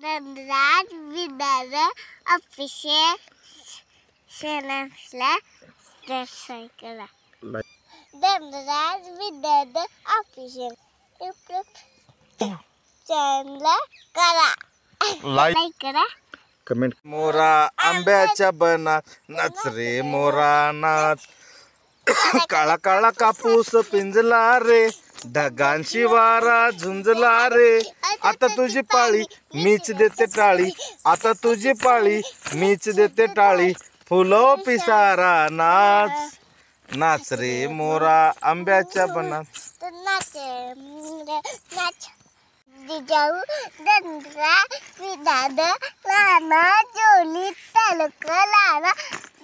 धनराज विद्यालय ऑफिशियल चॅनलला सबस्क्राईब करा. धनराज विद्यालय ऑफिशियल यूट्यूब चॅनलला करा. लाईक करा, कमेंट. मोरा आंब्याच्या बनात नाच रे मोरा नाच. काळा काळा कापूस पिंजला रे, ढगांशी वारा झुंजला रे. आता तुझी पाळी मीच देते टाळी, आता तुझी पाळी मीच देते टाळी. फुलो पिसारा नाच, नाच रे मोरा आंब्याच्या बनात. नाच नाच जिजाऊ धनराज विद्यालय राणा जोली तालुका लारा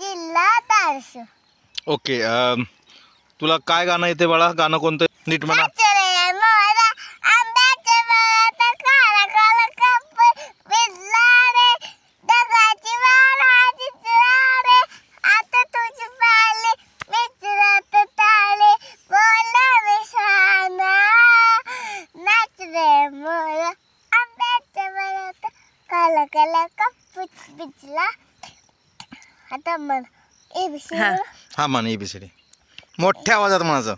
जिल्हा धारशिव. ओके, तुला काय गाणं येते बाळा? गाणं कोणतं? नीट म्हणा. आता म्हण एबीसी. हा म्हण एबीसीडी मोठ्या आवाजात म्हणायचं.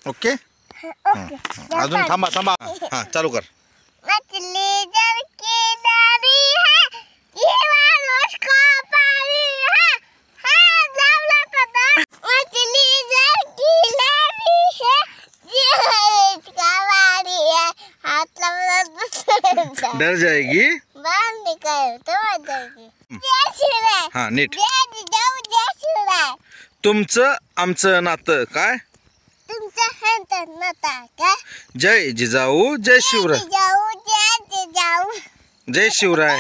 ओके, अजून थांबा थांबा. हा चालू कर. मछली जल की नारी है, जीवन उसको पानी है. जावला पता. मछली जल की नारी है, जीवन उसको पानी है. हाथ लगा डर जाएगी. बांध निकाल तो मर जाएगी. जय शिवराय. हा नीट. जय जिजाऊ जय शिवराय. तुमचं आमचं नातं काय? तुमचं हंतर नता काय? जय जिजाऊ जय शिवराय. जिजाऊ जय जिजाऊ जय शिवराय.